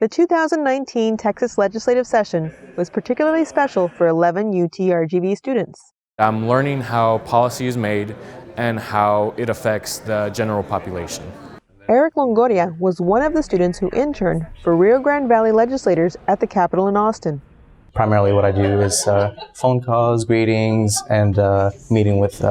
The 2019 Texas legislative session was particularly special for 11 UTRGV students. I'm learning how policy is made and how it affects the general population. Eric Longoria was one of the students who interned for Rio Grande Valley legislators at the Capitol in Austin. Primarily what I do is phone calls, greetings, and meeting with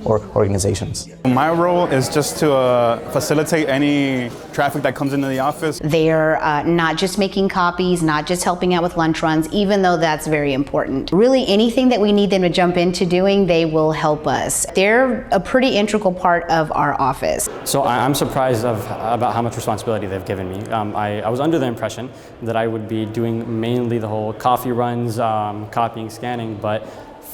organizations. My role is just to facilitate any traffic that comes into the office. They're not just making copies, not just helping out with lunch runs, even though that's very important. Really anything that we need them to jump into doing, they will help us. They're a pretty integral part of our office. So I'm surprised about how much responsibility they've given me. I was under the impression that I would be doing mainly the whole coffee run, copying, scanning, but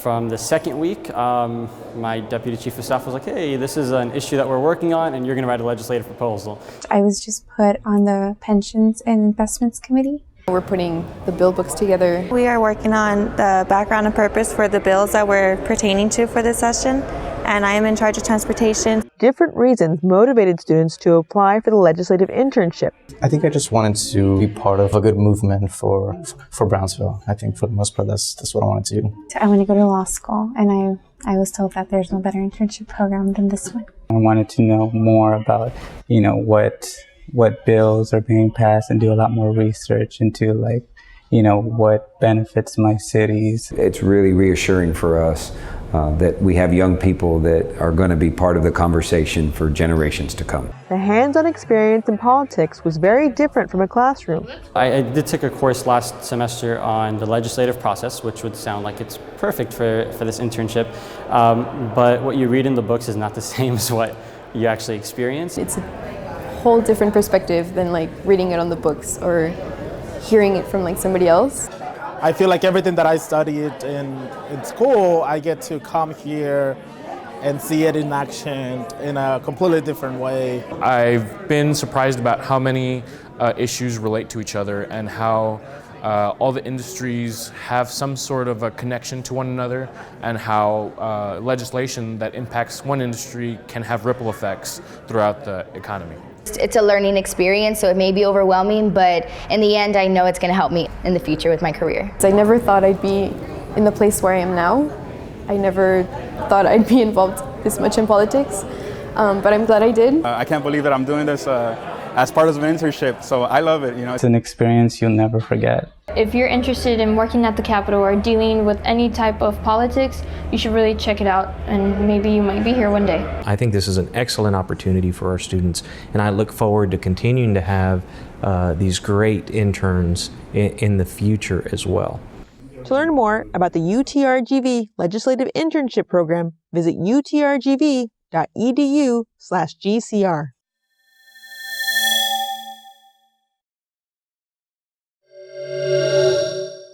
from the second week, my deputy chief of staff was like, hey, this is an issue that we're working on and you're going to write a legislative proposal. I was just put on the Pensions and Investments Committee. We're putting the bill books together. We are working on the background and purpose for the bills that we're pertaining to for this session, and I am in charge of transportation. Different reasons motivated students to apply for the legislative internship. I think I just wanted to be part of a good movement for Brownsville. I think for the most part, that's what I wanted to do. I want to go to law school, and I was told that there's no better internship program than this one. I wanted to know more about, what bills are being passed and do a lot more research into what benefits my cities. It's really reassuring for us that we have young people that are going to be part of the conversation for generations to come. The hands-on experience in politics was very different from a classroom. I did take a course last semester on the legislative process, which would sound like it's perfect for this internship, but what you read in the books is not the same as what you actually experience. It's a whole different perspective than reading it on the books or hearing it from somebody else. I feel like everything that I studied in school, I get to come here and see it in action in a completely different way. I've been surprised about how many issues relate to each other and how all the industries have some sort of a connection to one another, and how legislation that impacts one industry can have ripple effects throughout the economy. It's a learning experience, so it may be overwhelming, but in the end, I know it's going to help me in the future with my career. I never thought I'd be in the place where I am now. I never thought I'd be involved this much in politics, but I'm glad I did. I can't believe that I'm doing this as part of an internship, so I love it. It's an experience you'll never forget. If you're interested in working at the Capitol or dealing with any type of politics, you should really check it out, and maybe you might be here one day. I think this is an excellent opportunity for our students, and I look forward to continuing to have these great interns in the future as well. To learn more about the UTRGV Legislative Internship Program, visit utrgv.edu/GCR.